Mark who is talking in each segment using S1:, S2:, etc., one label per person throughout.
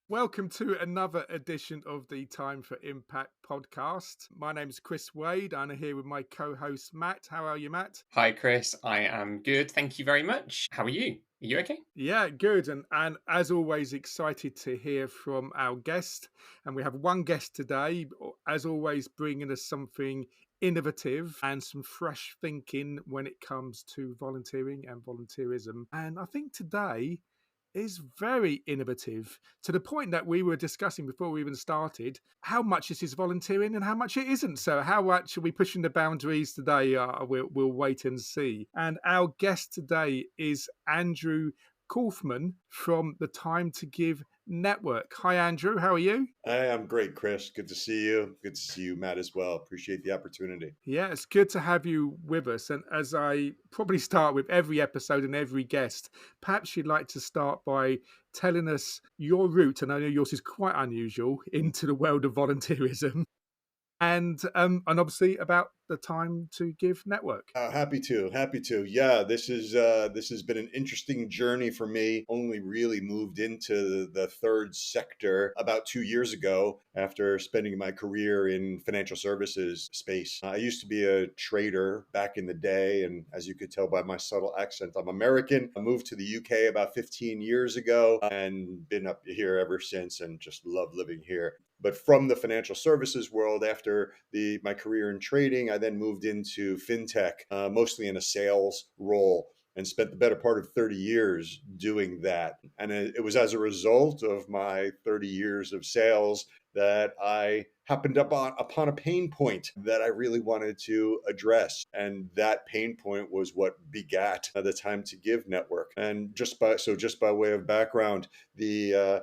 S1: Welcome to another edition of the Time for Impact podcast. My name is Chris Wade. I'm here with my co-host Matt. How are you, Matt?
S2: Hi, Chris. I am good. Thank you very much. How are you? Are you okay?
S1: Yeah, good. And as always, excited to hear from our guest. And we have one guest today, as always, bringing us something innovative and some fresh thinking when it comes to volunteering and volunteerism. And I think today is very innovative to the point that we were discussing before we even started how much this is volunteering and how much it isn't. So how much are we pushing the boundaries today? We'll wait and see. And our guest today is Andrew Kaufmann from the Time to Give Network. Hi, Andrew. How are you?
S3: Hi, I'm great, Chris. Good to see you. Good to see you, Matt, as well. Appreciate the opportunity.
S1: Yeah, it's good to have you with us. And as I probably start with every episode and every guest, perhaps you'd like to start by telling us your route, and I know yours is quite unusual, into the world of volunteerism. And obviously about the Time to Give Network.
S3: Happy to. Yeah, this has been an interesting journey for me. Only really moved into the third sector about 2 years ago after spending my career in financial services space. I used to be a trader back in the day, and as you could tell by my subtle accent, I'm American. I moved to the UK about 15 years ago and been up here ever since, and just love living here. But from the financial services world, after my career in trading, I then moved into FinTech, mostly in a sales role, and spent the better part of 30 years doing that. And it was as a result of my 30 years of sales that I happened upon a pain point that I really wanted to address. And that pain point was what begat the Time to Give Network. And just by way of background, the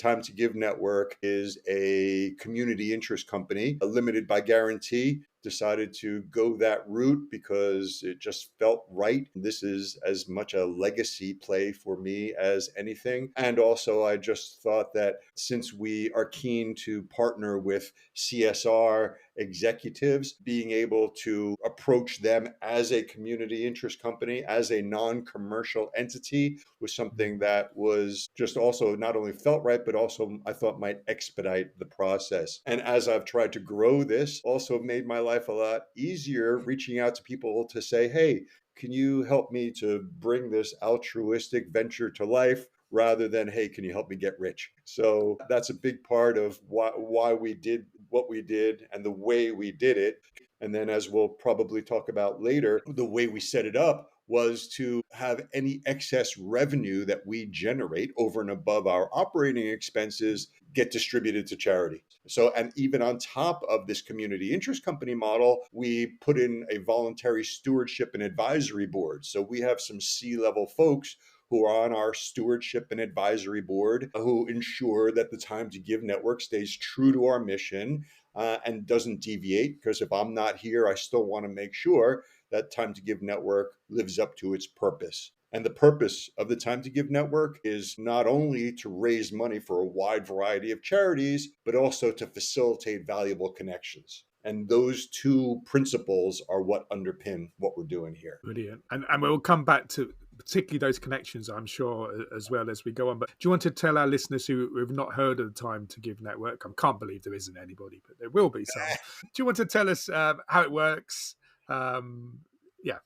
S3: Time to Give Network is a community interest company, limited by guarantee. Decided to go that route because it just felt right. This is as much a legacy play for me as anything. And also, I just thought that since we are keen to partner with CSR executives, being able to approach them as a community interest company, as a non-commercial entity, was something that was just also not only felt right, but also I thought might expedite the process. And as I've tried to grow this, also made my life a lot easier reaching out to people to say, hey, can you help me to bring this altruistic venture to life? Rather than, hey, can you help me get rich? So that's a big part of why we did what we did and the way we did it. And then, as we'll probably talk about later, the way we set it up was to have any excess revenue that we generate over and above our operating expenses get distributed to charity. So, and even on top of this community interest company model, we put in a voluntary stewardship and advisory board. So we have some C-level folks who are on our stewardship and advisory board, who ensure that the Time to Give Network stays true to our mission and doesn't deviate. Because if I'm not here, I still want to make sure that Time to Give Network lives up to its purpose. And the purpose of the Time to Give Network is not only to raise money for a wide variety of charities, but also to facilitate valuable connections. And those two principles are what underpin what we're doing here.
S1: Brilliant. And we'll come back to particularly those connections, I'm sure, as well as we go on. But do you want to tell our listeners who have not heard of the Time to Give Network? I can't believe there isn't anybody, but there will be some. Do you want to tell us how it works? Yeah.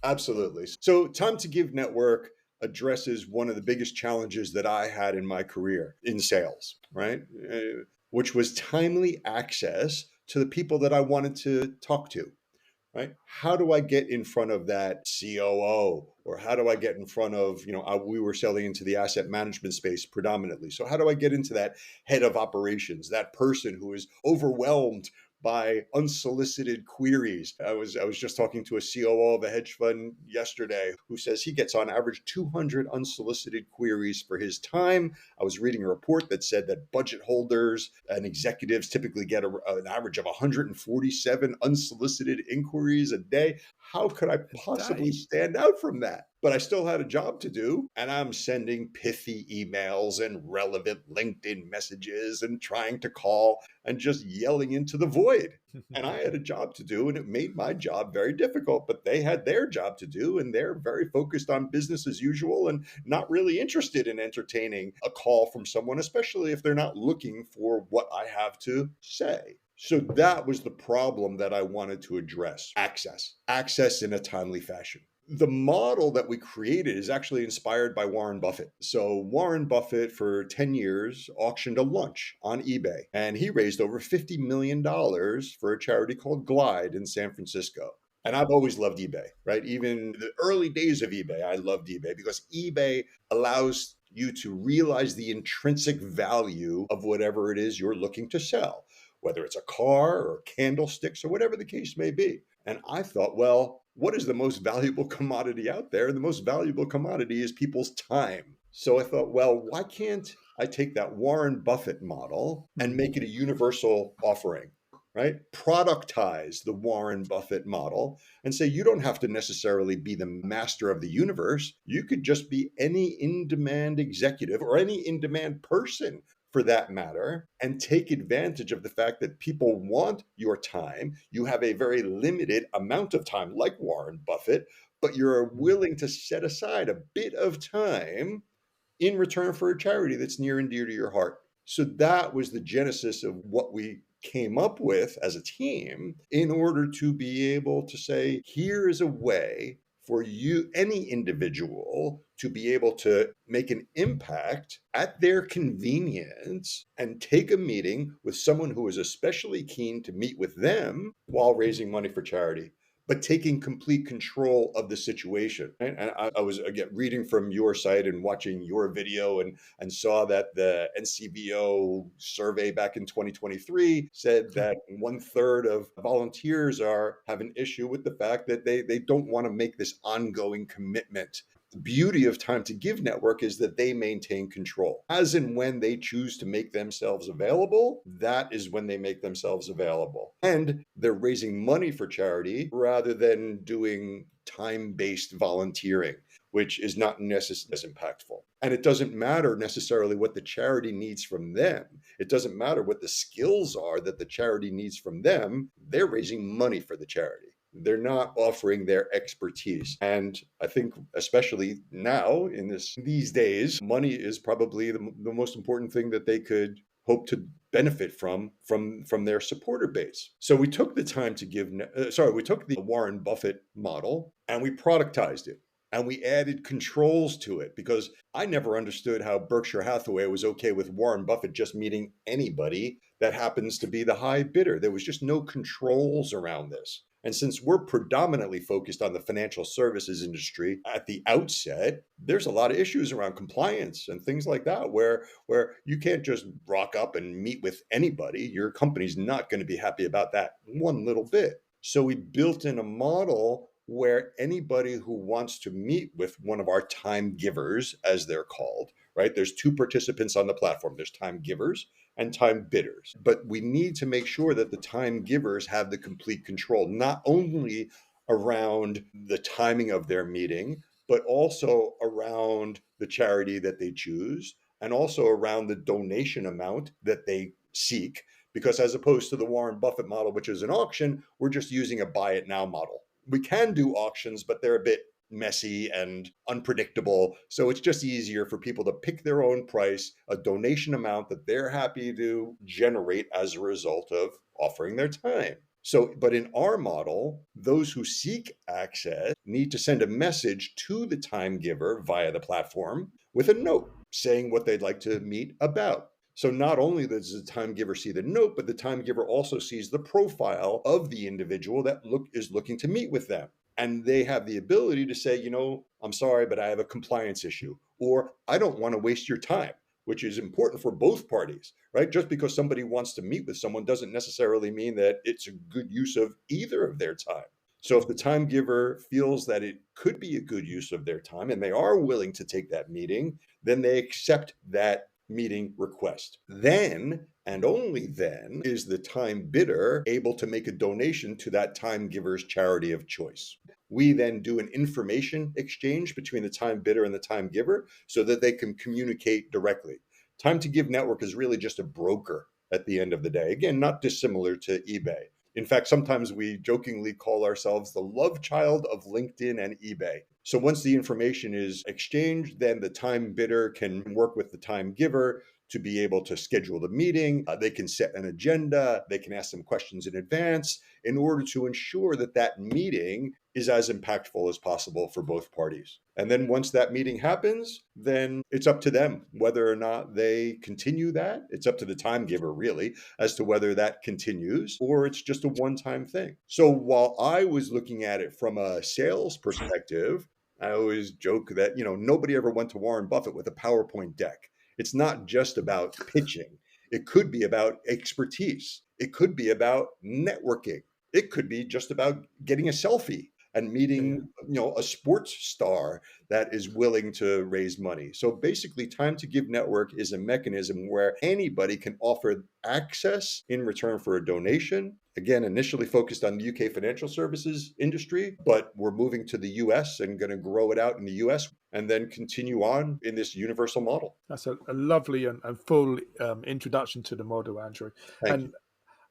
S3: Absolutely. So Time to Give Network addresses one of the biggest challenges that I had in my career in sales, right? Which was timely access to the people that I wanted to talk to. Right? How do I get in front of that COO? Or how do I get in front of, we were selling into the asset management space predominantly. So how do I get into that head of operations, that person who is overwhelmed by unsolicited queries? I was just talking to a COO of a hedge fund yesterday who says he gets on average 200 unsolicited queries for his time. I was reading a report that said that budget holders and executives typically get an average of 147 unsolicited inquiries a day. How could I possibly stand out from that? but I still had a job to do. And I'm sending pithy emails and relevant LinkedIn messages and trying to call and just yelling into the void. And I had a job to do, and it made my job very difficult, but they had their job to do, and they're very focused on business as usual and not really interested in entertaining a call from someone, especially if they're not looking for what I have to say. So that was the problem that I wanted to address: access in a timely fashion. The model that we created is actually inspired by Warren Buffett. So Warren Buffett for 10 years auctioned a lunch on eBay, and he raised over $50 million for a charity called Glide in San Francisco. And I've always loved eBay, right? Even the early days of eBay, I loved eBay because eBay allows you to realize the intrinsic value of whatever it is you're looking to sell, whether it's a car or candlesticks or whatever the case may be. And I thought, well, what is the most valuable commodity out there? And the most valuable commodity is people's time. So I thought, well, why can't I take that Warren Buffett model and make it a universal offering, right? Productize the Warren Buffett model and say, you don't have to necessarily be the master of the universe. You could just be any in-demand executive or any in-demand person for that matter, and take advantage of the fact that people want your time. You have a very limited amount of time, like Warren Buffett, but you're willing to set aside a bit of time in return for a charity that's near and dear to your heart. So that was the genesis of what we came up with as a team in order to be able to say, here is a way for you, any individual, to be able to make an impact at their convenience and take a meeting with someone who is especially keen to meet with them while raising money for charity, but taking complete control of the situation. Right? And I was, again, reading from your site and watching your video and saw that the NCBO survey back in 2023 said that 1/3 of volunteers have an issue with the fact that they don't want to make this ongoing commitment. The beauty of Time to Give Network is that they maintain control. As and when they choose to make themselves available, that is when they make themselves available. And they're raising money for charity rather than doing time-based volunteering, which is not necessarily as impactful. And it doesn't matter necessarily what the charity needs from them. It doesn't matter what the skills are that the charity needs from them. They're raising money for the charity. They're not offering their expertise. And I think, especially now in these days, money is probably the most important thing that they could hope to benefit from their supporter base. So we took the Time to Give, we took the Warren Buffett model and we productized it. And we added controls to it because I never understood how Berkshire Hathaway was okay with Warren Buffett just meeting anybody that happens to be the high bidder. There was just no controls around this. And since we're predominantly focused on the financial services industry at the outset, there's a lot of issues around compliance and things like that, where you can't just rock up and meet with anybody. Your company's not going to be happy about that one little bit. So we built in a model where anybody who wants to meet with one of our time givers, as they're called, right? There's two participants on the platform. There's time givers and time bidders. But we need to make sure that the time givers have the complete control, not only around the timing of their meeting, but also around the charity that they choose and also around the donation amount that they seek. Because as opposed to the Warren Buffett model, which is an auction, we're just using a buy it now model. We can do auctions, but they're a bit messy and unpredictable. So it's just easier for people to pick their own price, a donation amount that they're happy to generate as a result of offering their time. So, but in our model, those who seek access need to send a message to the time giver via the platform with a note saying what they'd like to meet about. So not only does the time giver see the note, but the time giver also sees the profile of the individual that is looking to meet with them. And they have the ability to say, I'm sorry, but I have a compliance issue, or I don't want to waste your time, which is important for both parties, right? Just because somebody wants to meet with someone doesn't necessarily mean that it's a good use of either of their time. So if the time giver feels that it could be a good use of their time and they are willing to take that meeting, then they accept that meeting request. Then, and only then, is the time bidder able to make a donation to that time giver's charity of choice. we then do an information exchange between the time bidder and the time giver so that they can communicate directly. Time to Give Network is really just a broker at the end of the day. Again, not dissimilar to eBay. In fact, sometimes we jokingly call ourselves the love child of LinkedIn and eBay. So once the information is exchanged, then the time bidder can work with the time giver to be able to schedule the meeting. They can set an agenda. They can ask some questions in advance in order to ensure that that meeting is as impactful as possible for both parties. And then once that meeting happens, then it's up to them whether or not they continue that. It's up to the time giver, really, as to whether that continues or it's just a one-time thing. So while I was looking at it from a sales perspective, I always joke that, nobody ever went to Warren Buffett with a PowerPoint deck. It's not just about pitching. It could be about expertise. It could be about networking. It could be just about getting a selfie and
S1: Yeah.
S3: meeting, a sports star that is willing to raise money. So basically, Time to Give Network is a mechanism where anybody can offer access in return for a donation. Again, initially focused on the UK financial services industry, but we're moving to the US and going to grow it out in the US and then continue on in this universal model.
S1: That's a lovely and full introduction to the model, Andrew.
S3: Thank you.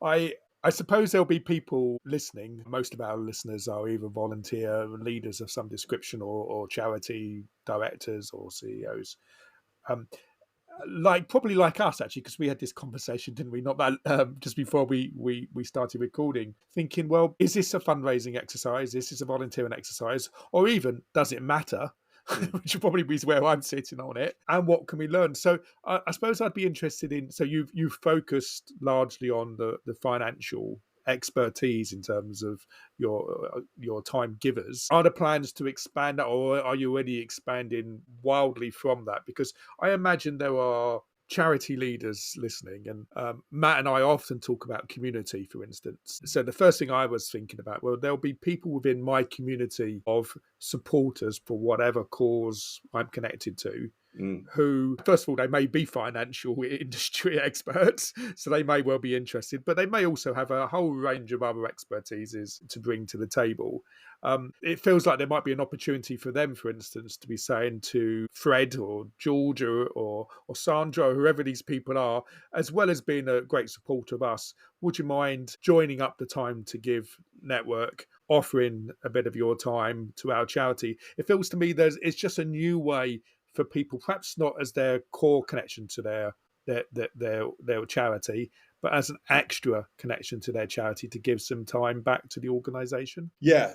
S1: And I suppose there'll be people listening. Most of our listeners are either volunteer leaders of some description or charity directors or CEOs. Um, probably like us actually, because we had this conversation, didn't we? Not that just before we started recording, thinking, well, is this a fundraising exercise? Is this a volunteering exercise, or even does it matter?
S3: Mm.
S1: Which will probably be where I'm sitting on it. And what can we learn? So I suppose I'd be interested in. So you've focused largely on the financial expertise in terms of your time givers. Are there plans to expand that, or are you already expanding wildly from that? Because I imagine there are charity leaders listening, and Matt and I often talk about community, for instance. So the first thing I was thinking about, well, there'll be people within my community of supporters for whatever cause I'm connected to,
S3: Mm.
S1: who, first of all, they may be financial industry experts, so they may well be interested, but they may also have a whole range of other expertises to bring to the table. It feels like there might be an opportunity for them, for instance, to be saying to Fred or Georgia or Sandra, or whoever these people are, as well as being a great supporter of us, would you mind joining up the Time to Give network, offering a bit of your time to our charity? It feels to me it's just a new way for people, perhaps not as their core connection to their charity, but as an extra connection to their charity to give some time back to the organization.
S3: Yeah.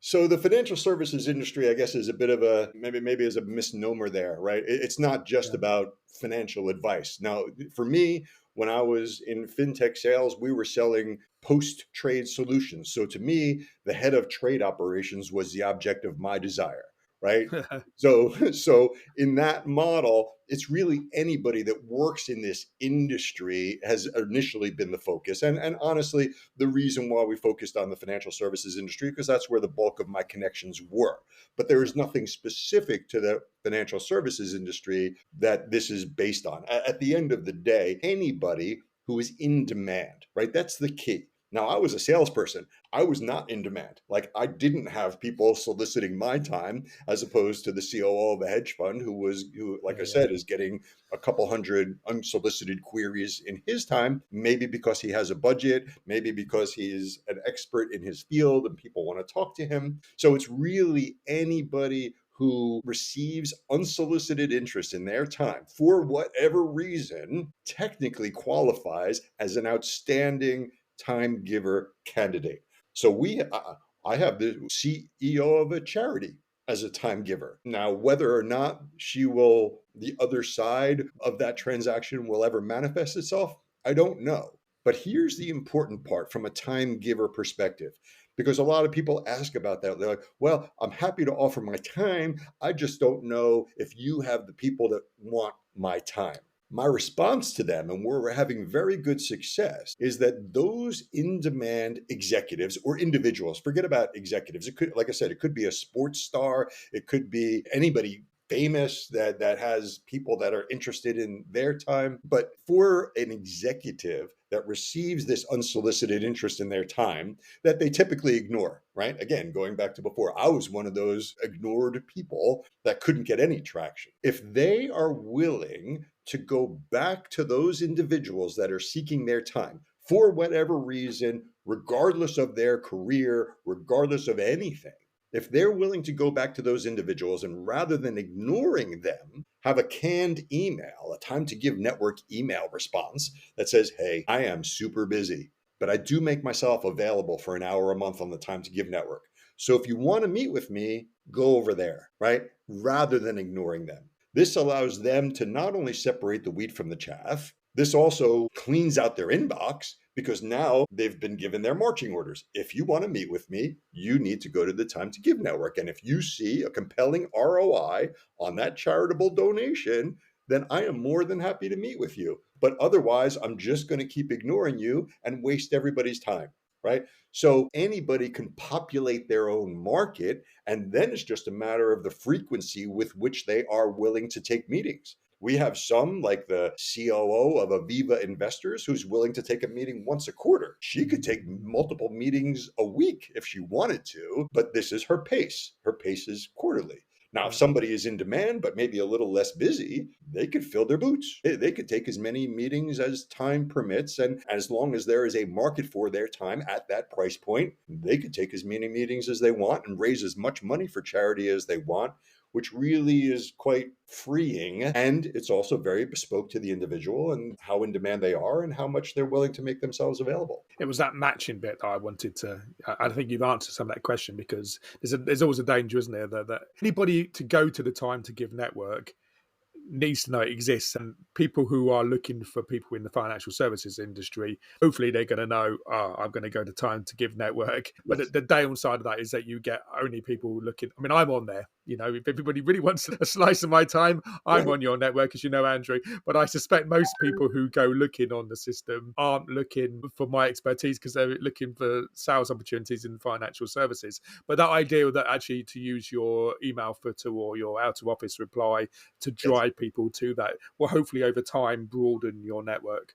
S3: So the financial services industry, I guess, is a bit of a maybe is a misnomer there, right? It's not just
S1: Yeah.
S3: about financial advice. Now, for me, when I was in FinTech sales, we were selling post-trade solutions. So to me, the head of trade operations was the object of my desire, right? So in that model, it's really anybody that works in this industry has initially been the focus. And honestly, the reason why we focused on the financial services industry, because that's where the bulk of my connections were. But there
S1: Yeah.
S3: is nothing specific to the financial services industry that this is based on. At the end of the day, anybody who is in demand, right? That's the key. Now, I was a salesperson. I was not in demand. Like, I didn't have people soliciting my time as opposed to the COO of a hedge fund who, like I
S1: Yeah.
S3: said, is getting a couple hundred unsolicited queries in his time, maybe because he has a budget, maybe because he's an expert in his field and people want to talk to him. So it's really anybody who receives unsolicited interest in their time for whatever reason technically qualifies as an outstanding time giver candidate. So I have the CEO of a charity as a time giver. Now, whether or not the other side of that transaction will ever manifest itself, I don't know. But here's the important part from a time giver perspective, because a lot of people ask about that. They're like, well, I'm happy to offer my time. I just don't know if you have the people that want my time. My response to them, and where we're having very good success, is that those in demand executives or individuals, forget about executives. It could, like I said, it could be a sports star, it could be anybody famous, that has people that are interested in their time. But for an executive that receives this unsolicited interest in their time that they typically ignore, right? Again, going back to before, I was one of those ignored people that couldn't get any traction. If they are willing to go back to those individuals that are seeking their time for whatever reason, regardless of their career, regardless of anything, if they're willing to go back to those individuals and rather than ignoring them, have a canned email, a time to give network email response that says, hey, I am super busy, but I do make myself available for an hour a month on the time to give network. So if you want to meet with me, go over there, right? Rather than ignoring them. This allows them to not only separate the wheat from the chaff, this also cleans out their inbox because now they've been given their marching orders. If you want to meet with me, you need to go to the Time to Give network. And if you see a compelling ROI on that charitable donation, then I am more than happy to meet with you. But otherwise, I'm just going to keep ignoring you and waste everybody's time, right? So anybody can populate their own market, and then it's just a matter of the frequency with which they are willing to take meetings. We have some, like the COO of Aviva Investors, who's willing to take a meeting once a quarter. She could take multiple meetings a week if she wanted to, but this is her pace. Her pace is quarterly. Now, if somebody is in demand, but maybe a little less busy, they could fill their boots. They could take as many meetings as time permits. And as long as there is a market for their time at that price point, they could take as many meetings as they want and raise as much money for charity as they want, which really is quite freeing. And it's also very bespoke to the individual and how in demand they are and how much they're willing to make themselves available.
S1: It was that matching bit that I wanted to. I think you've answered some of that question, because there's always a danger, isn't there, that anybody to go to the Time to Give network needs to know it exists, and people who are looking for people in the financial services industry, hopefully they're going to know, I'm going to go to Time to Give network. But
S3: Yes.
S1: the downside of that is that you get only people looking. I mean, I'm on there, if everybody really wants a slice of my time, I'm
S3: Right.
S1: on your network, as you know, Andrew. But I suspect most people who go looking on the system aren't looking for my expertise, because they're looking for sales opportunities in financial services. But that idea that actually to use your email footer or your out of office reply to
S3: Yes.
S1: drive people to that will hopefully over time broaden your network.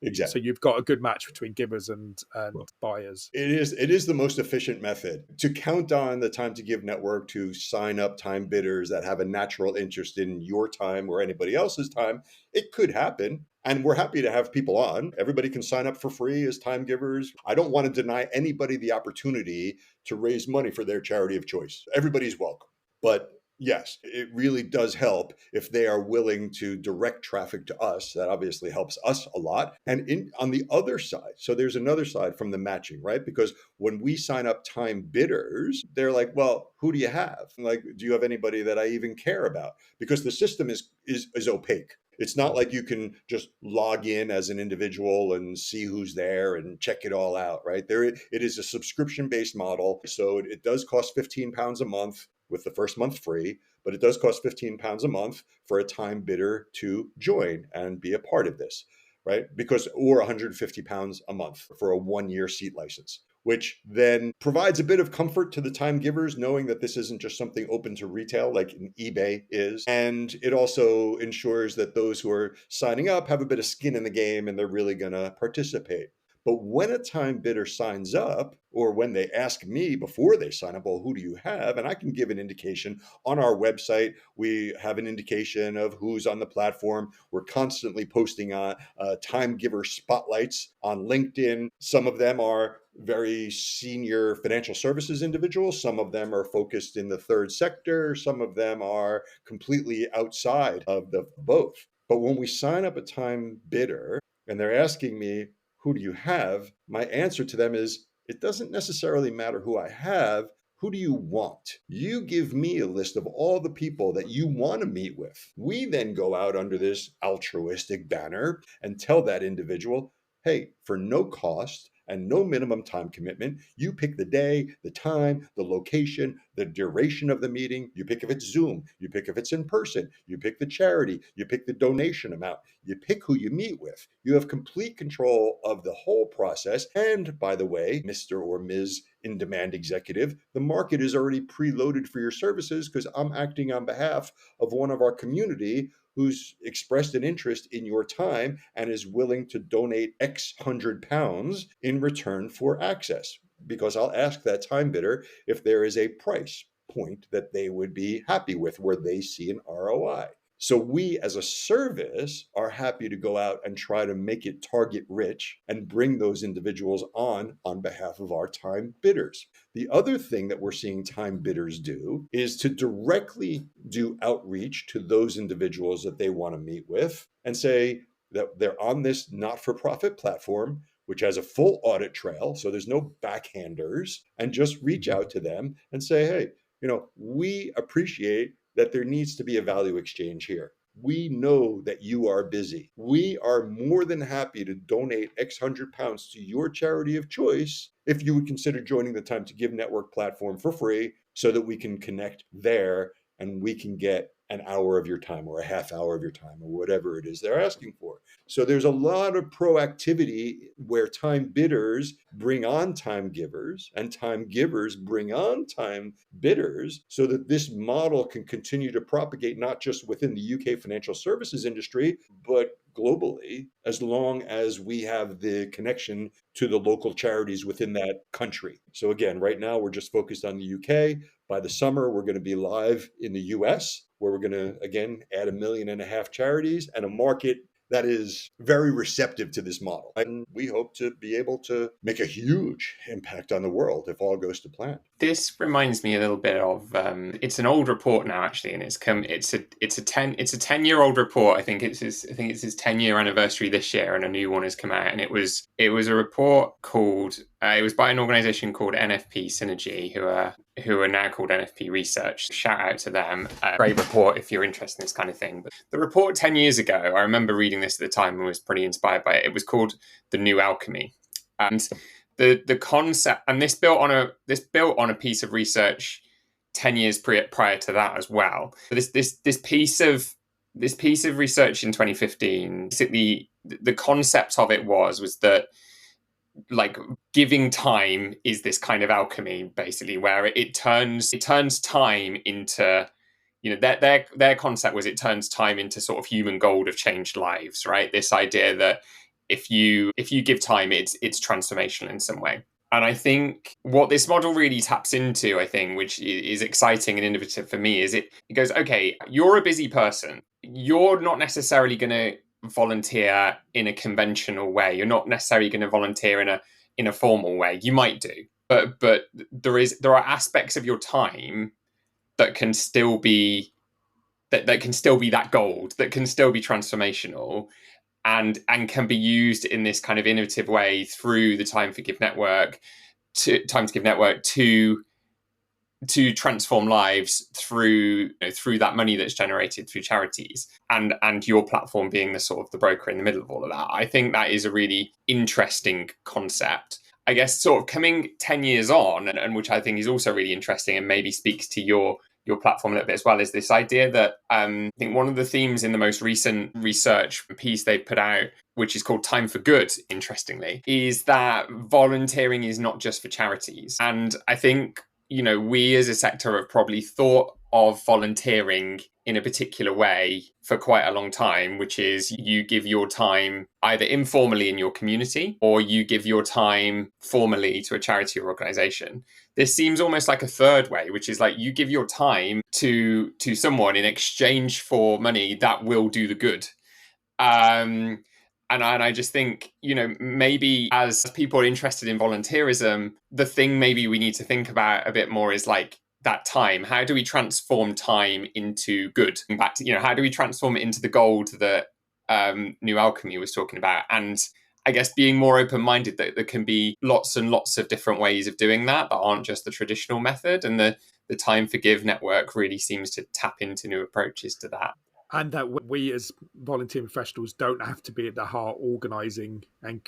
S1: So
S3: Exactly.
S1: you've got a good match between givers and
S3: Well,
S1: buyers.
S3: it is the most efficient method to count on the Time to Give network to sign up time bidders that have a natural interest in your time or anybody else's time. It could happen. And we're happy to have people on. Everybody can sign up for free as time givers. I don't want to deny anybody the opportunity to raise money for their charity of choice. Everybody's welcome. But yes, it really does help if they are willing to direct traffic to us. That obviously helps us a lot. And on the other side, so there's another side from the matching, right? Because when we sign up time bidders, they're like, well, who do you have? Like, do you have anybody that I even care about? Because the system is opaque. It's not like you can just log in as an individual and see who's there and check it all out, right? It is a subscription-based model. So it does cost £15 a month with the first month free, but it does cost £15 a month for a time bidder to join and be a part of this, right? Or £150 a month for a 1-year seat license, which then provides a bit of comfort to the time givers, knowing that this isn't just something open to retail like an eBay is. And it also ensures that those who are signing up have a bit of skin in the game and they're really going to participate. But when a time bidder signs up, or when they ask me before they sign up, well, who do you have? And I can give an indication on our website. We have an indication of who's on the platform. We're constantly posting on time giver spotlights on LinkedIn. Some of them are very senior financial services individuals. Some of them are focused in the third sector. Some of them are completely outside of the both. But when we sign up a time bidder and they're asking me, who do you have? My answer to them is, it doesn't necessarily matter who I have. Who do you want? You give me a list of all the people that you want to meet with. We then go out under this altruistic banner and tell that individual, hey, for no cost and no minimum time commitment, you pick the day, the time, the location, the duration of the meeting. You pick if it's Zoom, you pick if it's in person, you pick the charity, you pick the donation amount, you pick who you meet with. You have complete control of the whole process. And by the way, Mr. or Ms. in-demand executive. The market is already preloaded for your services because I'm acting on behalf of one of our community who's expressed an interest in your time and is willing to donate X £100 in return for access. Because I'll ask that time bidder if there is a price point that they would be happy with where they see an ROI. So we as a service are happy to go out and try to make it target rich and bring those individuals on behalf of our time bidders. The other thing that we're seeing time bidders do is to directly do outreach to those individuals that they want to meet with and say that they're on this not-for-profit platform, which has a full audit trail. So there's no backhanders, and just reach out to them and say, hey, we appreciate that there needs to be a value exchange here. We know that you are busy. We are more than happy to donate X £100 to your charity of choice if you would consider joining the Time to Give Network platform for free so that we can connect there and we can get an hour of your time or a half hour of your time or whatever it is they're asking for. So there's a lot of proactivity where time bidders bring on time givers and time givers bring on time bidders so that this model can continue to propagate not just within the UK financial services industry, but globally, as long as we have the connection to the local charities within that country. So again, right now we're just focused on the UK. By the summer, we're going to be live in the US, where we're going to, again, add 1.5 million charities and a market that is very receptive to this model. And we hope to be able to make a huge impact on the world if all goes to plan.
S2: This reminds me a little bit of it's an old report now, actually, and it's a 10-year-old report. I think it's his 10-year anniversary this year, and a new one has come out. And it was a report called it was by an organization called NFP Synergy, who are now called NFP Research. Shout out to them. Great report if you're interested in this kind of thing. But the report 10 years ago, I remember reading this at the time and was pretty inspired by it. It was called The New Alchemy, and the concept, and this built on a piece of research 10 years prior to that as well. This piece of research in 2015, basically the concept of it was that, like, giving time is this kind of alchemy, basically, where it turns time into, their concept was it turns time into sort of human gold of changed lives, right? This idea that if you give time, it's transformational in some way. And I think what this model really taps into, I think, which is exciting and innovative for me, is it goes, okay, you're a busy person. You're not necessarily going to volunteer in a conventional way. You're not necessarily going to volunteer in a formal way. You might do, but there are aspects of your time that can still be that can still be that gold, that can still be transformational, and can be used in this kind of innovative way through the Time to Give Network to transform lives through that money that's generated through charities, and your platform being the sort of the broker in the middle of all of that. I think that is a really interesting concept. I guess sort of coming 10 years on, and which I think is also really interesting and maybe speaks to your platform a little bit as well, is this idea that I think one of the themes in the most recent research piece they've put out, which is called Time for Good, interestingly, is that volunteering is not just for charities. And I think, we as a sector have probably thought of volunteering in a particular way for quite a long time, which is you give your time either informally in your community or you give your time formally to a charity or organization. This seems almost like a third way, which is like you give your time to someone in exchange for money that will do the good. And I just think, maybe as people are interested in volunteerism, the thing maybe we need to think about a bit more is like that time. How do we transform time into good? Back to, how do we transform it into the gold that New Alchemy was talking about? And I guess being more open-minded that there can be lots and lots of different ways of doing that aren't just the traditional method. And the Time for Give network really seems to tap into new approaches to that.
S1: And that we as volunteer professionals don't have to be at the heart organising and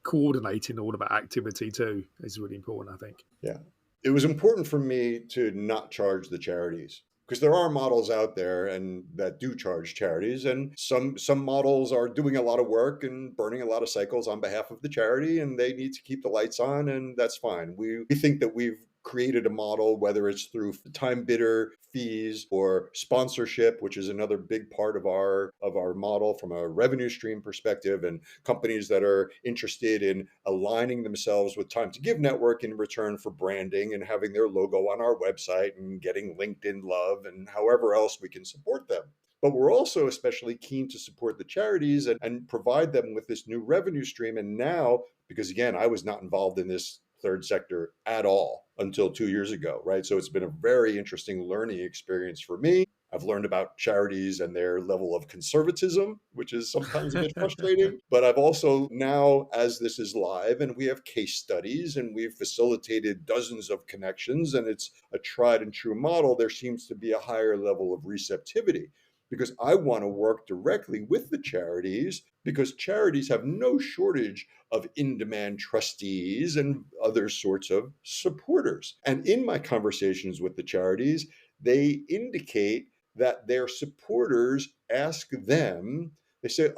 S1: coordinating all of that activity too is really important, I think.
S3: Yeah. It was important for me to not charge the charities because there are models out there and that do charge charities, and some models are doing a lot of work and burning a lot of cycles on behalf of the charity, and they need to keep the lights on, and that's fine. We think that we've created a model, whether it's through time bidder fees or sponsorship, which is another big part of our model from a revenue stream perspective, and companies that are interested in aligning themselves with Time to Give Network in return for branding and having their logo on our website and getting LinkedIn love and however else we can support them. But we're also especially keen to support the charities and provide them with this new revenue stream. And now, because again, I was not involved in this third sector at all until 2 years ago, right? So it's been a very interesting learning experience for me. I've learned about charities and their level of conservatism, which is sometimes a bit frustrating. But I've also now, as this is live and we have case studies and we've facilitated dozens of connections and it's a tried and true model, there seems to be a higher level of receptivity because I want to work directly with the charities because charities have no shortage of in-demand trustees and other sorts of supporters. And in my conversations with the charities, they indicate that their supporters ask them, they say,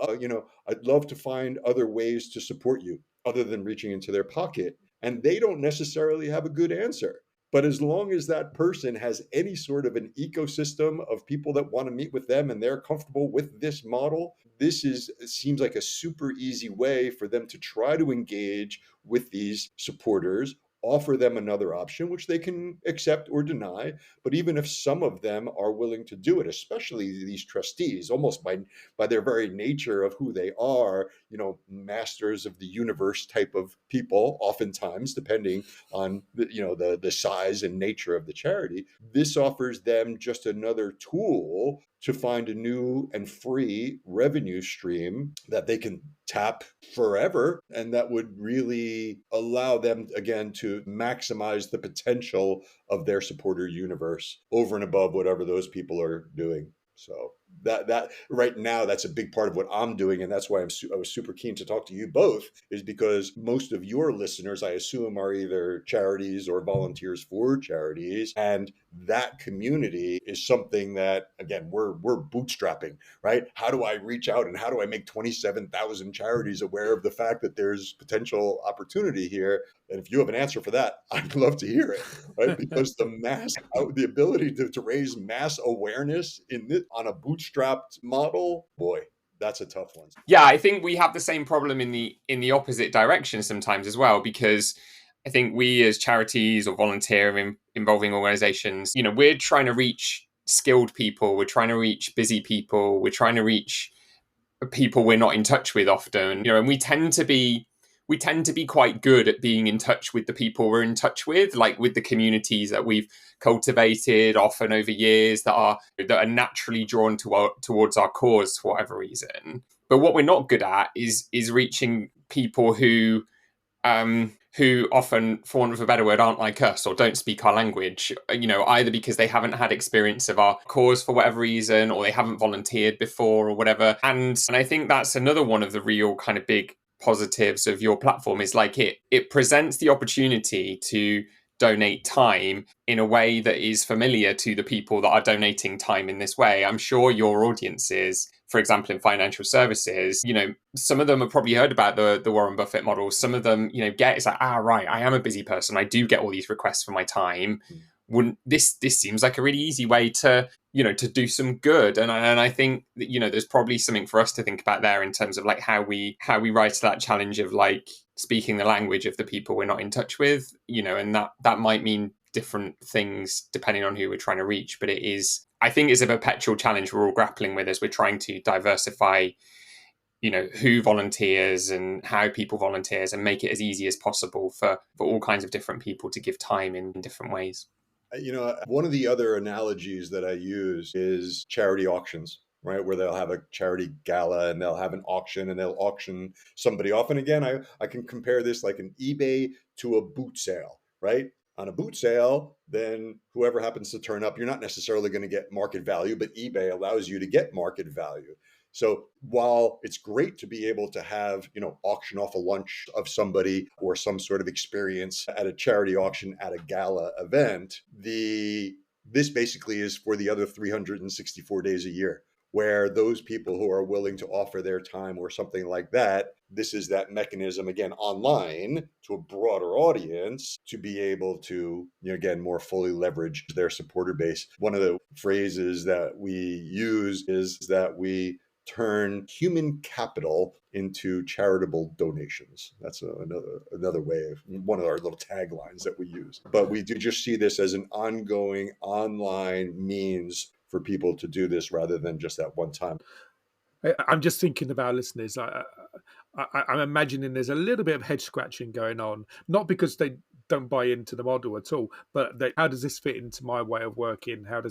S3: I'd love to find other ways to support you other than reaching into their pocket. And they don't necessarily have a good answer. But as long as that person has any sort of an ecosystem of people that want to meet with them and they're comfortable with this model, it seems like a super easy way for them to try to engage with these supporters, offer them another option, which they can accept or deny. But even if some of them are willing to do it, especially these trustees, almost by their very nature of who they are, masters of the universe type of people, oftentimes, depending on the size and nature of the charity, this offers them just another tool to find a new and free revenue stream that they can tap forever, and that would really allow them again to maximize the potential of their supporter universe over and above whatever those people are doing. So that right now, that's a big part of what I'm doing, and that's why I was super keen to talk to you both, is because most of your listeners, I assume, are either charities or volunteers for charities, and that community is something that, again, we're bootstrapping, right? How do I reach out and how do I make 27,000 charities aware of the fact that there's potential opportunity here? And if you have an answer for that, I'd love to hear it, right? Because the ability to raise mass awareness on a bootstrapped model, boy, that's a tough one.
S2: Yeah, I think we have the same problem in the opposite direction sometimes as well, because I think we as charities or volunteer involving organizations, we're trying to reach skilled people, we're trying to reach busy people, we're trying to reach people we're not in touch with often, and we tend to be quite good at being in touch with the people we're in touch with, like with the communities that we've cultivated often over years that are naturally drawn towards our cause for whatever reason. But what we're not good at is reaching people who often, for want of a better word, aren't like us or don't speak our language, either because they haven't had experience of our cause for whatever reason, or they haven't volunteered before or whatever. And I think that's another one of the real kind of big positives of your platform, is like it presents the opportunity to donate time in a way that is familiar to the people that are donating time in this way. I'm sure your audiences, for example, in financial services, some of them have probably heard about the Warren Buffett model. Some of them, get, it's like, right, I am a busy person. I do get all these requests for my time. Wouldn't this seems like a really easy way to do some good. And I think that, there's probably something for us to think about there in terms of like how we rise to that challenge of like speaking the language of the people we're not in touch with, and that might mean different things depending on who we're trying to reach. But I think it's a perpetual challenge we're all grappling with as we're trying to diversify, who volunteers and how people volunteers, and make it as easy as possible for all kinds of different people to give time in different ways.
S3: One of the other analogies that I use is charity auctions, right? Where they'll have a charity gala and they'll have an auction and they'll auction somebody off. And again, I can compare this like an eBay to a boot sale, right? On a boot sale, then whoever happens to turn up, you're not necessarily going to get market value, but eBay allows you to get market value. So while it's great to be able to have, auction off a lunch of somebody or some sort of experience at a charity auction at a gala event, the This basically is for the other 364 days a year, where those people who are willing to offer their time or something like that, this is that mechanism, again, online to a broader audience to be able to, again, more fully leverage their supporter base. One of the phrases that we use is that we turn human capital into charitable donations. That's another way of one of our little taglines that we use. But we do just see this as an ongoing online means for people to do this rather than just that one time.
S1: I'm just thinking of our listeners. I'm imagining there's a little bit of head scratching going on, not because they don't buy into the model at all, but how does this fit into my way of working? How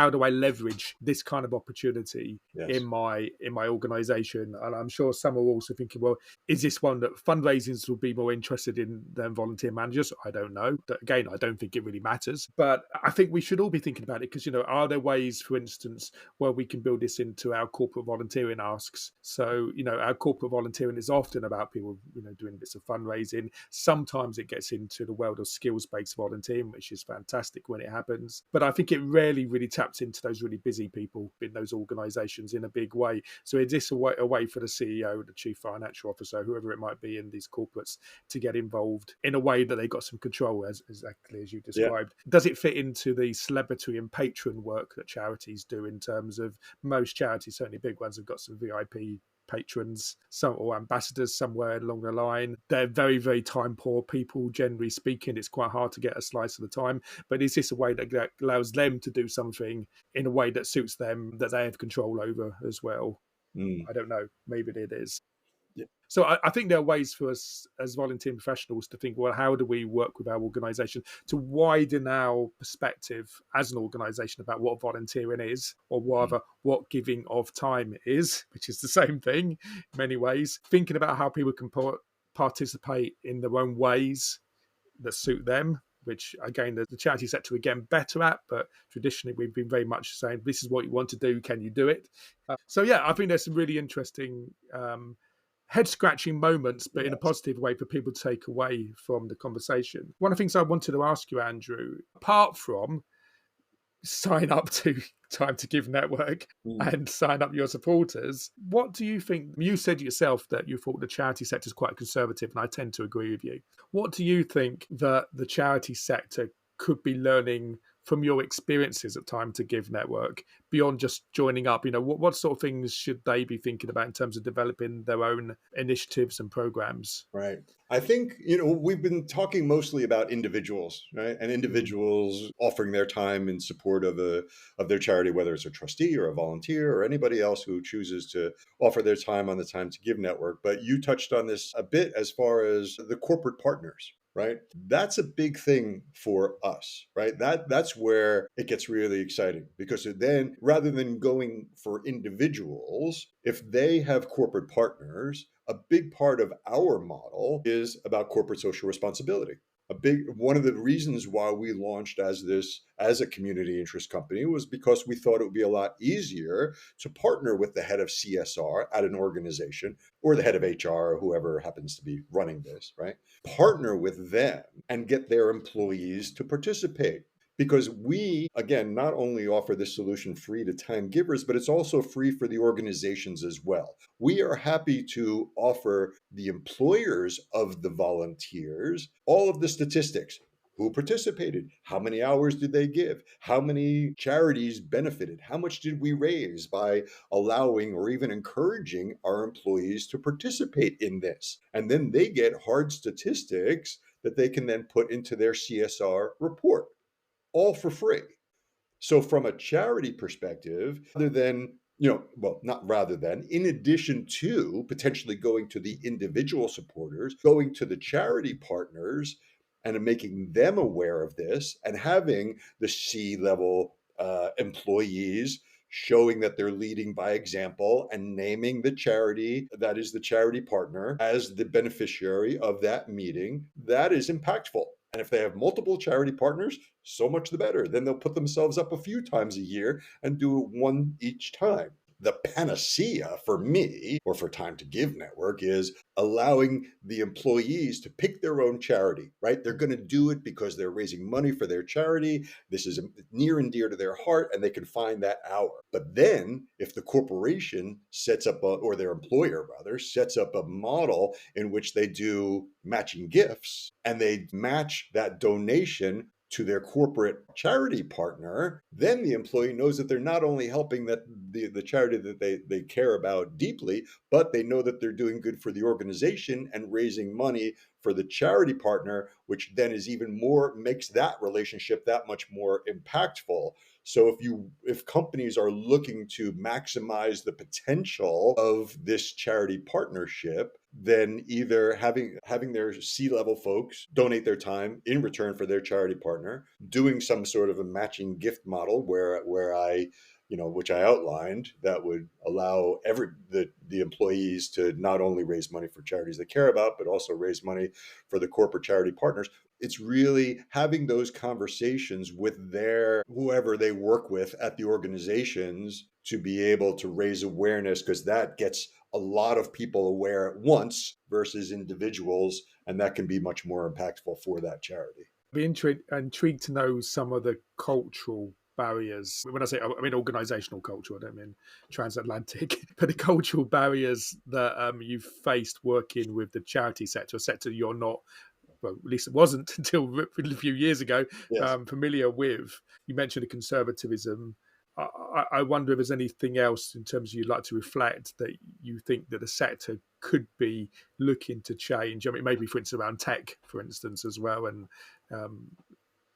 S1: do I leverage this kind of opportunity
S3: Yes.
S1: in my organization? And I'm sure some are also thinking, well, is this one that fundraisings will be more interested in than volunteer managers? I don't know. Again, I don't think it really matters, but I think we should all be thinking about it because, are there ways, for instance, where we can build this into our corporate volunteering asks? So, our corporate volunteering is often about people, doing bits of fundraising. Sometimes it gets into the world of skills-based volunteering, which is fantastic when it happens. But I think it rarely really taps into those really busy people in those organizations in a big way. So is this a way for the CEO, the chief financial officer, whoever it might be in these corporates, to get involved in a way that they got some control, as exactly as you described? Yeah. Does it fit into the celebrity and patron work that charities do in terms of most charities, certainly big ones, have got some VIP patrons, some or ambassadors somewhere along the line? They're very, very time poor people, generally speaking. It's quite hard to get a slice of the time. But is this a way that allows them to do something in a way that suits them, that they have control over as well? I don't know. Maybe it is.
S3: Yeah.
S1: So I think there are ways for us as volunteer professionals to think, well, how do we work with our organisation to widen our perspective as an organisation about what volunteering is, or rather what giving of time is, which is the same thing in many ways. Thinking about how people can participate in their own ways that suit them, which again the charity sector are getting better at, but traditionally we've been very much saying, this is what you want to do, can you do it? So yeah, I think there's some really interesting head scratching moments, but in a positive way for people to take away from the conversation. One of the things I wanted to ask you, Andrew, apart from sign up to Time to Give Network and sign up your supporters, what do you think? You said yourself that you thought the charity sector is quite conservative, and I tend to agree with you. What do you think that the charity sector could be learning from your experiences at Time to Give Network beyond just joining up? What sort of things should they be thinking about in terms of developing their own initiatives and programs?
S3: Right. I think, we've been talking mostly about individuals, right? And individuals offering their time in support of their charity, whether it's a trustee or a volunteer or anybody else who chooses to offer their time on the Time to Give Network. But you touched on this a bit as far as the corporate partners. Right? That's a big thing for us, right? That's where it gets really exciting, because then rather than going for individuals, if they have corporate partners, a big part of our model is about corporate social responsibility. One of the reasons why we launched as a community interest company was because we thought it would be a lot easier to partner with the head of CSR at an organization, or the head of HR, or whoever happens to be running this, right? Partner with them and get their employees to participate. Because we, again, not only offer this solution free to time givers, but it's also free for the organizations as well. We are happy to offer the employers of the volunteers all of the statistics. Who participated? How many hours did they give? How many charities benefited? How much did we raise by allowing or even encouraging our employees to participate in this? And then they get hard statistics that they can then put into their CSR report, all for free. So from a charity perspective, in addition to potentially going to the individual supporters, going to the charity partners and making them aware of this, and having the C-level employees showing that they're leading by example and naming the charity that is the charity partner as the beneficiary of that meeting, that is impactful. And if they have multiple charity partners, so much the better. Then they'll put themselves up a few times a year and do it one each time. The panacea for me, or for Time to Give Network, is allowing the employees to pick their own charity, right? They're going to do it because they're raising money for their charity. This is near and dear to their heart, and they can find that hour. But then if the corporation sets up, or their employer rather, sets up a model in which they do matching gifts, and they match that donation to their corporate charity partner, then the employee knows that they're not only helping the charity that they care about deeply, but they know that they're doing good for the organization and raising money for the charity partner, which then is even more, makes that relationship that much more impactful. So if companies are looking to maximize the potential of this charity partnership, then either having their C-level folks donate their time in return for their charity partner, doing some sort of a matching gift model where I, which I outlined, that would allow the employees to not only raise money for charities they care about, but also raise money for the corporate charity partners. It's really having those conversations with whoever they work with at the organizations to be able to raise awareness, because that gets a lot of people aware at once versus individuals, and that can be much more impactful for that charity.
S1: I'd be intrigued to know some of the cultural barriers. When I say, I mean organizational culture, I don't mean transatlantic, but the cultural barriers that you've faced working with the charity sector, a sector you're not, well, at least it wasn't until a few years ago,
S3: Yes.
S1: familiar with. You mentioned the conservatism. I wonder if there's anything else in terms of you'd like to reflect that you think that the sector could be looking to change. I mean, maybe for instance around tech, for instance, as well, and um,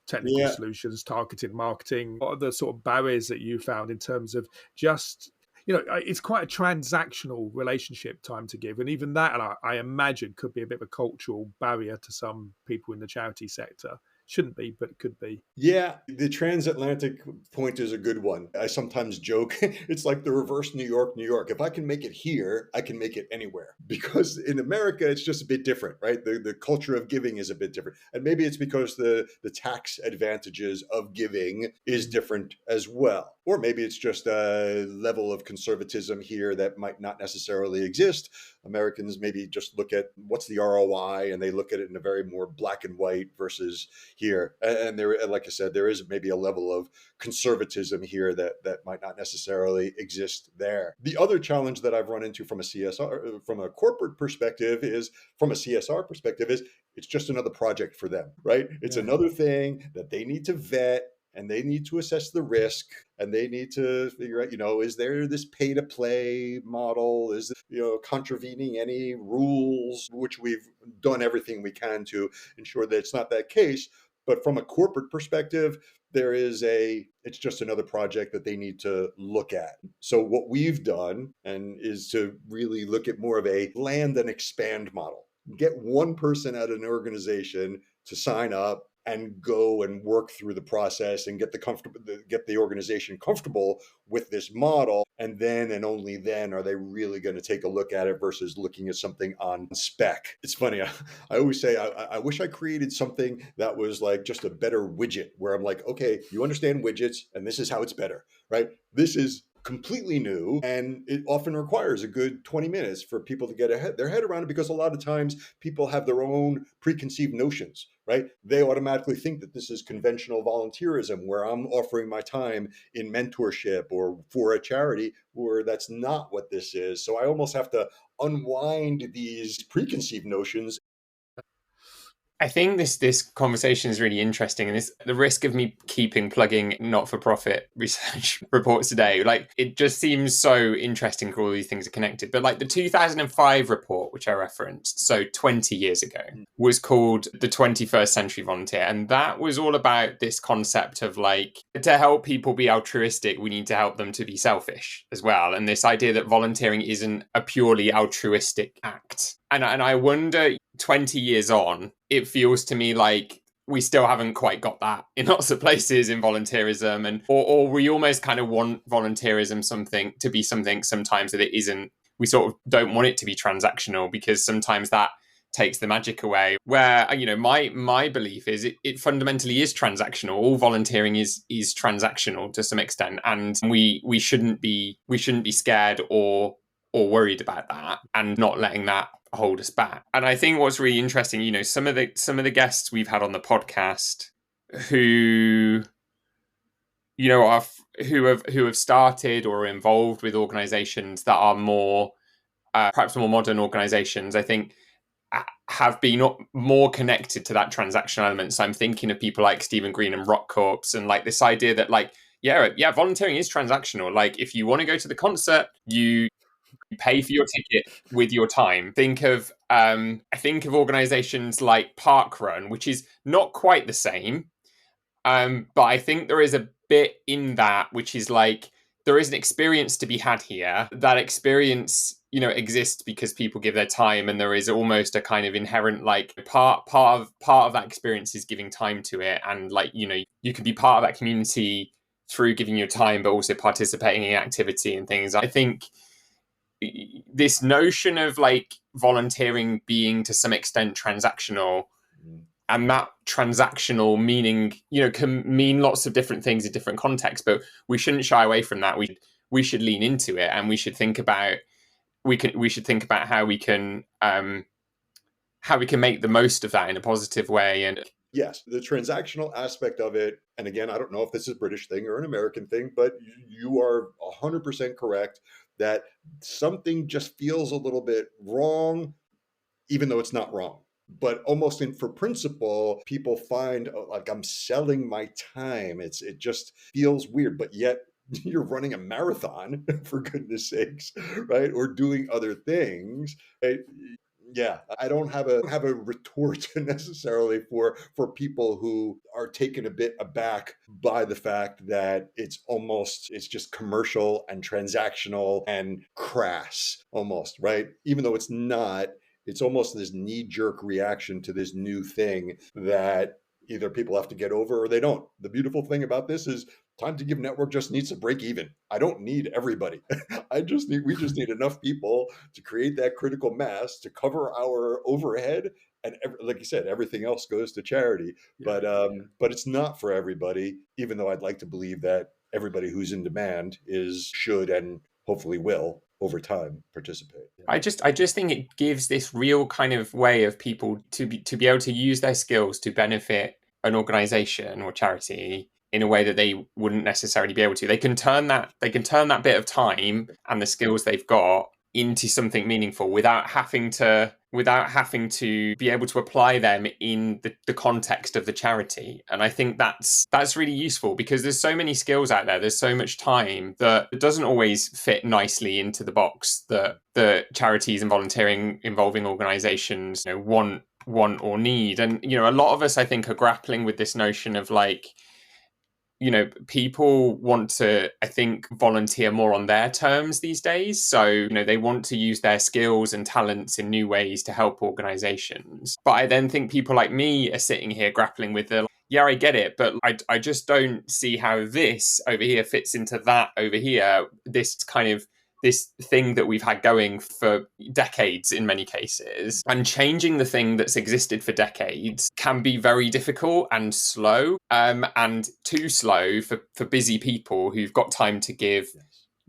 S1: technical
S3: Yeah.
S1: solutions, targeted marketing. What are the sort of barriers that you found in terms of just, it's quite a transactional relationship, Time to Give, and even that, I imagine, could be a bit of a cultural barrier to some people in the charity sector. Shouldn't be, but it could be.
S3: Yeah, the transatlantic point is a good one. I sometimes joke, it's like the reverse New York, New York. If I can make it here, I can make it anywhere. Because in America, it's just a bit different, right? The culture of giving is a bit different. And maybe it's because the tax advantages of giving is different as well. Or maybe it's just a level of conservatism here that might not necessarily exist. Americans maybe just look at what's the ROI, and they look at it in a very more black and white versus here. And there, like I said, there is maybe a level of conservatism here that might not necessarily exist there. The other challenge that I've run into from a corporate perspective is, it's just another project for them, right? It's another thing that they need to vet, and they need to assess the risk, and they need to figure out, is there this pay to play model? Is it, contravening any rules, which we've done everything we can to ensure that it's not that case. But from a corporate perspective, it's just another project that they need to look at. So what we've done is to really look at more of a land and expand model. Get one person at an organization to sign up and go and work through the process and get the organization comfortable with this model. And then and only then are they really going to take a look at it versus looking at something on spec. It's funny. I always say, I wish I created something that was like just a better widget where I'm like, okay, you understand widgets and this is how it's better, right? This is completely new, and it often requires a good 20 minutes for people to get their head around it, because a lot of times people have their own preconceived notions, right? They automatically think that this is conventional volunteerism, where I'm offering my time in mentorship or for a charity, where that's not what this is. So I almost have to unwind these preconceived notions.
S2: I think this conversation is really interesting, and the risk of me keeping plugging not-for-profit research reports today, like, it just seems so interesting how all these things are connected. But like the 2005 report, which I referenced, so 20 years ago, was called The 21st Century Volunteer, and that was all about this concept of, like, to help people be altruistic, we need to help them to be selfish as well, and this idea that volunteering isn't a purely altruistic act. And I wonder, 20 years on, it feels to me like we still haven't quite got that in lots of places in volunteerism, or we almost kind of want volunteerism to be something sometimes that it isn't. We sort of don't want it to be transactional, because sometimes that takes the magic away. Where, you know, my belief is it fundamentally is transactional. All volunteering is transactional to some extent, and we shouldn't be scared or worried about that, and not letting that hold us back. And I think what's really interesting, you know, some of the guests we've had on the podcast who, you know, are who have started or are involved with organizations that are more perhaps more modern organizations, I think have been more connected to that transactional element. So I'm thinking of people like Stephen Green and Rock Corps, and like this idea that like, yeah, volunteering is transactional. Like if you want to go to the concert, you pay for your ticket with your time. I think of organizations like Parkrun, which is not quite the same. But I think there is a bit in that which is like, there is an experience to be had here. That experience, you know, exists because people give their time, and there is almost a kind of inherent like part of that experience is giving time to it, and like, you know, you can be part of that community through giving your time, but also participating in activity and things. I think this notion of like volunteering being to some extent transactional, and that transactional meaning, you know, can mean lots of different things in different contexts, but we shouldn't shy away from that. We should lean into it, and we should think about how we can make the most of that in a positive way. And
S3: yes, the transactional aspect of it, and again, I don't know if this is a British thing or an American thing, but you are 100% correct that something just feels a little bit wrong, even though it's not wrong. But almost for principle, people find like I'm selling my time. It just feels weird, but yet you're running a marathon for goodness sakes, right? Or doing other things. Right? Yeah, I don't have a retort necessarily for people who are taken a bit aback by the fact that it's just commercial and transactional and crass almost, right? Even though it's not, it's almost this knee-jerk reaction to this new thing that either people have to get over or they don't. The beautiful thing about this is Time to Give Network just needs to break even. I don't need everybody. We just need enough people to create that critical mass to cover our overhead. And like you said, everything else goes to charity. But it's not for everybody, even though I'd like to believe that everybody who's in demand should and hopefully will over time participate.
S2: I just think it gives this real kind of way of people to be able to use their skills to benefit an organization or charity in a way that they wouldn't necessarily be able to. They can turn that bit of time and the skills they've got into something meaningful without having to be able to apply them in the context of the charity. And I think that's really useful, because there's so many skills out there, there's so much time that it doesn't always fit nicely into the box that the charities and volunteering involving organizations, you know, want or need. And, you know, a lot of us, I think, are grappling with this notion of like, you know, people want to, I think, volunteer more on their terms these days. So, you know, they want to use their skills and talents in new ways to help organizations. But I then think people like me are sitting here grappling with yeah, I get it, but I just don't see how this over here fits into that over here. This thing that we've had going for decades in many cases, and changing the thing that's existed for decades can be very difficult and slow, and too slow for busy people who've got time to give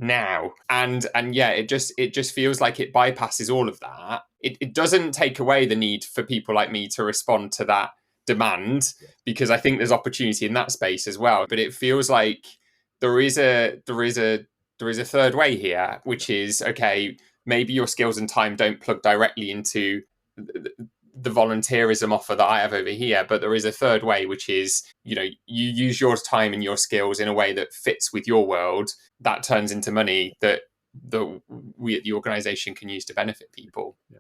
S2: now. And yeah, it just feels like it bypasses all of that. It doesn't take away the need for people like me to respond to that demand, because I think there's opportunity in that space as well. But it feels like there is a third way here, which is, okay, maybe your skills and time don't plug directly into the volunteerism offer that I have over here, but there is a third way, which is, you know, you use your time and your skills in a way that fits with your world, that turns into money that we at the organization can use to benefit people.
S3: Yeah.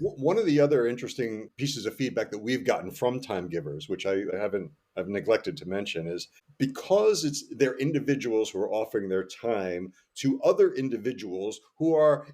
S3: One of the other interesting pieces of feedback that we've gotten from time givers, which I've neglected to mention, is because they're individuals who are offering their time to other individuals who are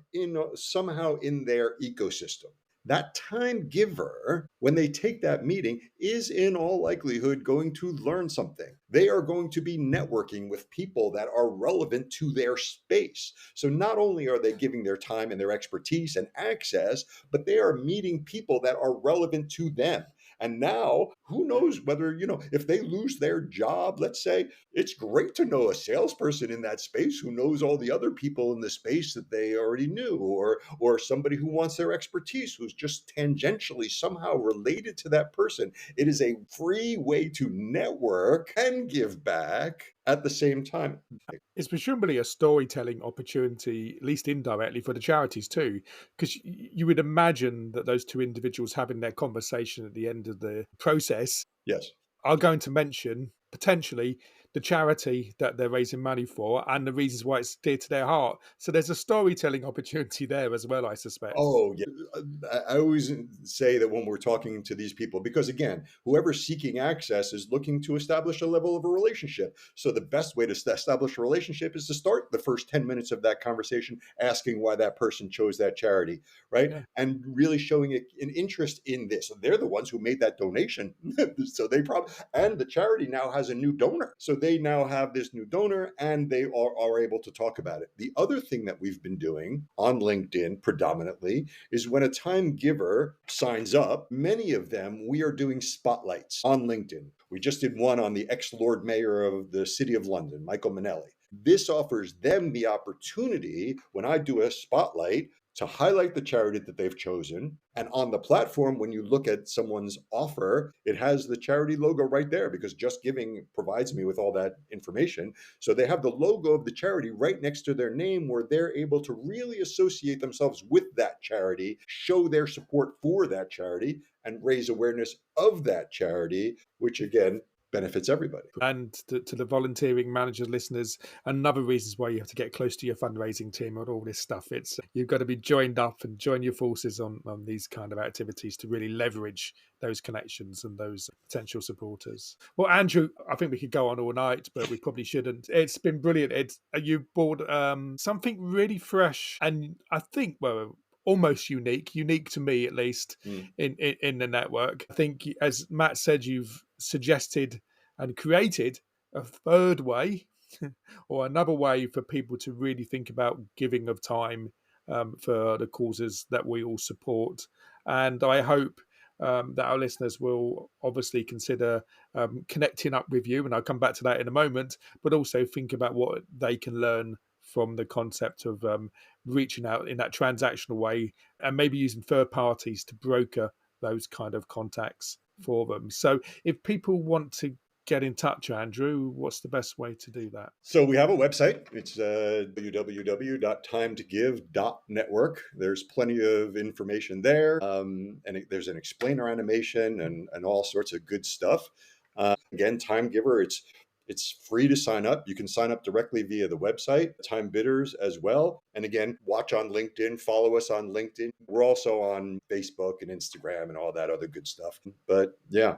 S3: somehow in their ecosystem. that time giver, when they take that meeting, is in all likelihood going to learn something. They are going to be networking with people that are relevant to their space. So not only are they giving their time and their expertise and access, but they are meeting people that are relevant to them. And now, who knows whether, if they lose their job, let's say, it's great to know a salesperson in that space who knows all the other people in the space that they already knew, or somebody who wants their expertise who's just tangentially somehow related to that person. It is a free way to network and give back at the same time.
S1: It's presumably a storytelling opportunity, at least indirectly, for the charities too, because you would imagine that those two individuals having their conversation at the end of the process
S3: Yes.
S1: are going to mention potentially the charity that they're raising money for and the reasons why it's dear to their heart. So there's a storytelling opportunity there as well, I suspect.
S3: Oh, yeah. I always say that when we're talking to these people, because again, whoever's seeking access is looking to establish a level of a relationship. So the best way to establish a relationship is to start the first 10 minutes of that conversation asking why that person chose that charity, right?
S1: Yeah.
S3: And really showing an interest in this. They're the ones who made that donation. So they probably, and the charity now has a new donor. So they now have this new donor and they are able to talk about it. The other thing that we've been doing on LinkedIn predominantly is when a time giver signs up, many of them, we are doing spotlights on LinkedIn. We just did one on the ex-Lord Mayor of the City of London, Michael Manelli. This offers them the opportunity, when I do a spotlight, to highlight the charity that they've chosen. And on the platform, when you look at someone's offer, it has the charity logo right there, because Just Giving provides me with all that information. So they have the logo of the charity right next to their name, where they're able to really associate themselves with that charity, show their support for that charity, and raise awareness of that charity, which again benefits everybody.
S1: And to the volunteering managers, listeners, another reason why you have to get close to your fundraising team and all this stuff. It's you've got to be joined up and join your forces on these kind of activities to really leverage those connections and those potential supporters. Well, Andrew, I think we could go on all night, but we probably shouldn't. It's been brilliant. You brought something really fresh, and I think, well, almost unique to me at least, in the network. I think, as Matt said, you've suggested and created a third way or another way for people to really think about giving of time for the causes that we all support. And I hope that our listeners will obviously consider connecting up with you, and I'll come back to that in a moment, but also think about what they can learn from the concept of reaching out in that transactional way, and maybe using third parties to broker those kind of contacts for them. So if people want to get in touch, Andrew, what's the best way to do that?
S3: So we have a website. It's www.timetogive.network. There's plenty of information there. There's an explainer animation and all sorts of good stuff. Again, Time Giver, it's free to sign up. You can sign up directly via the website, Time Bidders as well. And again, watch on LinkedIn, follow us on LinkedIn. We're also on Facebook and Instagram and all that other good stuff. But yeah,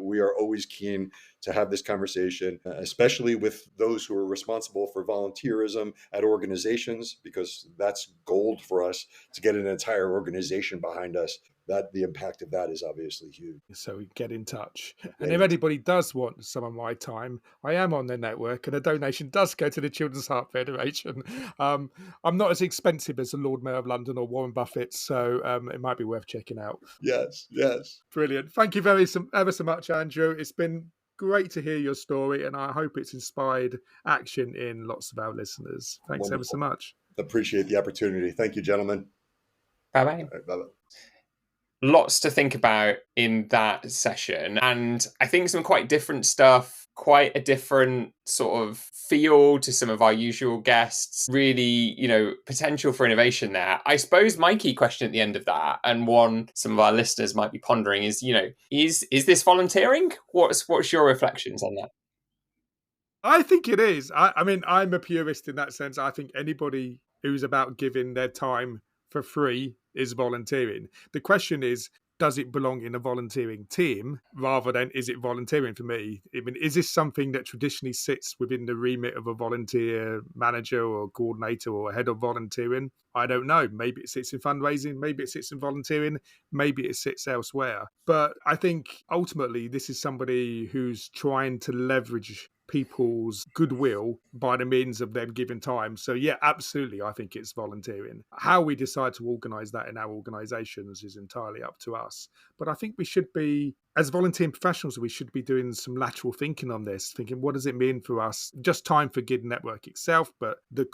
S3: we are always keen to have this conversation, especially with those who are responsible for volunteerism at organizations, because that's gold for us to get an entire organization behind us. That the impact of that is obviously huge.
S1: So get in touch. And if anybody does want some of my time, I am on their network, and a donation does go to the Children's Heart Federation. I'm not as expensive as the Lord Mayor of London or Warren Buffett, so it might be worth checking out.
S3: Yes.
S1: Brilliant. Thank you ever so much, Andrew. It's been great to hear your story, and I hope it's inspired action in lots of our listeners. Thanks
S3: Wonderful.
S1: Ever so much.
S3: Appreciate the opportunity. Thank you, gentlemen.
S2: Bye-bye.
S3: Right, bye-bye.
S2: Lots to think about in that session, and I think some quite different stuff, quite a different sort of feel to some of our usual guests. Really, potential for innovation there. I suppose my key question at the end of that, and one some of our listeners might be pondering, is is this volunteering? What's your reflections on that?
S1: I think it is. I mean, I'm a purist in that sense. I think anybody who's about giving their time for free is volunteering. The question is, does it belong in a volunteering team rather than is it volunteering for me? I mean, is this something that traditionally sits within the remit of a volunteer manager or coordinator or head of volunteering? I don't know. Maybe it sits in fundraising, maybe it sits in volunteering, maybe it sits elsewhere. But I think ultimately this is somebody who's trying to leverage people's goodwill by the means of them giving time. So yeah, absolutely, I think it's volunteering. How we decide to organise that in our organisations is entirely up to us. But I think we should be, as volunteering professionals, we should be doing some lateral thinking on this, thinking what does it mean for us? Just time for Gid Network itself, but the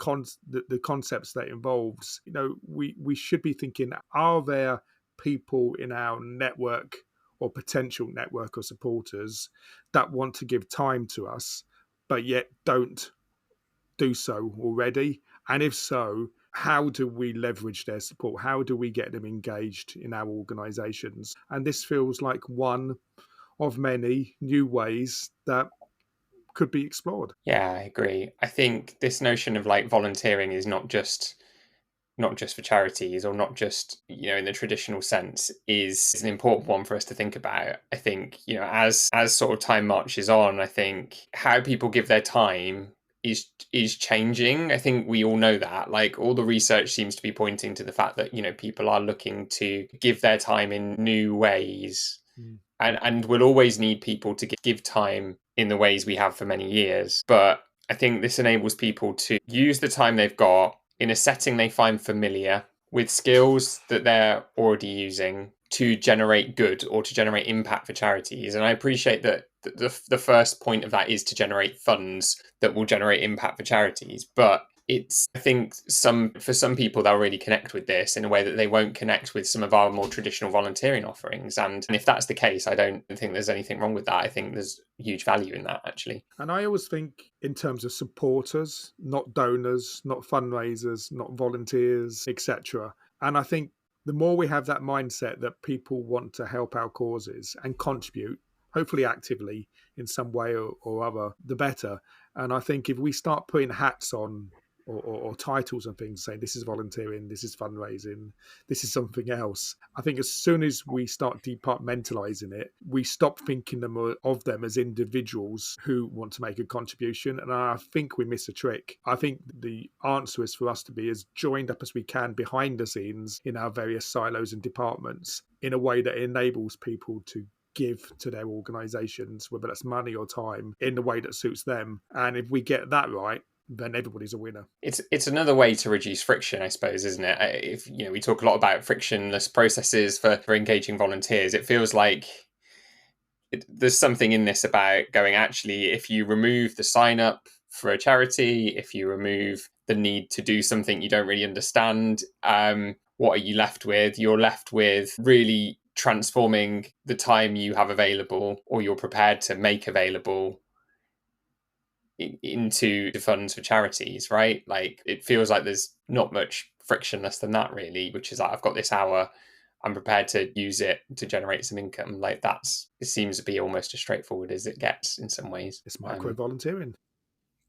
S1: concepts that involves. We should be thinking: are there people in our network or potential network of supporters that want to give time to us, but yet don't do so already? And if so, how do we leverage their support? How do we get them engaged in our organisations? And this feels like one of many new ways that could be explored.
S2: Yeah, I agree. I think this notion of like volunteering is not just for charities, or not just, in the traditional sense, is an important one for us to think about. I think, as sort of time marches on, I think how people give their time is changing. I think we all know that. Like, all the research seems to be pointing to the fact that, people are looking to give their time in new ways. And we'll always need people to give time in the ways we have for many years. But I think this enables people to use the time they've got in a setting they find familiar, with skills that they're already using, to generate good or to generate impact for charities. And I appreciate that the first point of that is to generate funds that will generate impact for charities. But I think for some people, they'll really connect with this in a way that they won't connect with some of our more traditional volunteering offerings. And if that's the case, I don't think there's anything wrong with that. I think there's huge value in that, actually.
S1: And I always think in terms of supporters, not donors, not fundraisers, not volunteers, etc. And I think the more we have that mindset that people want to help our causes and contribute, hopefully actively in some way or other, the better. And I think if we start putting hats on or titles and things, saying this is volunteering, this is fundraising, this is something else, I think as soon as we start departmentalizing it, we stop thinking of them as individuals who want to make a contribution. And I think we miss a trick. I think the answer is for us to be as joined up as we can behind the scenes in our various silos and departments in a way that enables people to give to their organizations, whether that's money or time, in the way that suits them. And if we get that right, then everybody's a winner.
S2: It's another way to reduce friction, I suppose, isn't it? If we talk a lot about frictionless processes for engaging volunteers, it feels like there's something in this about going, actually, if you remove the sign up for a charity, if you remove the need to do something you don't really understand, what are you left with? You're left with really transforming the time you have available, or you're prepared to make available, into the funds for charities, right? Like, it feels like there's not much frictionless than that, really, which is like, I've got this hour, I'm prepared to use it to generate some income. Like, it seems to be almost as straightforward as it gets in some ways.
S1: It's micro volunteering.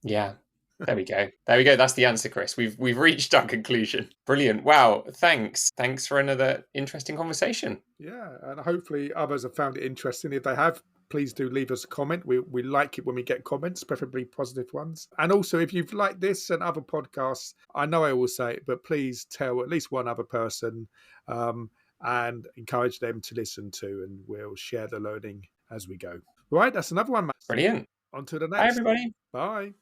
S2: Yeah. There we go. That's the answer, Chris. We've reached our conclusion. Brilliant. Wow. Thanks for another interesting conversation.
S1: Yeah, and hopefully others have found it interesting. If they have, please do leave us a comment. We like it when we get comments, preferably positive ones. And also, if you've liked this and other podcasts, I know I will say it, but please tell at least one other person and encourage them to listen to, and we'll share the learning as we go. Right, that's another one, Matt.
S2: Brilliant.
S1: On to the next.
S2: Bye, everybody.
S1: Bye.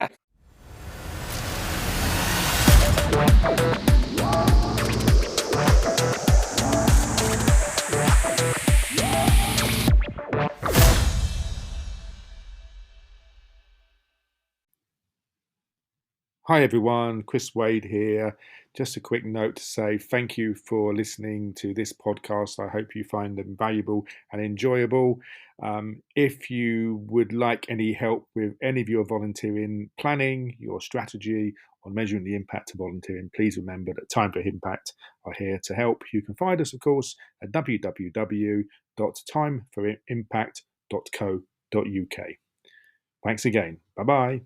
S1: Hi everyone, Chris Wade here. Just a quick note to say thank you for listening to this podcast. I hope you find them valuable and enjoyable. If you would like any help with any of your volunteering planning, your strategy on measuring the impact of volunteering, please remember that Time for Impact are here to help. You can find us, of course, at www.timeforimpact.co.uk. Thanks again. Bye-bye.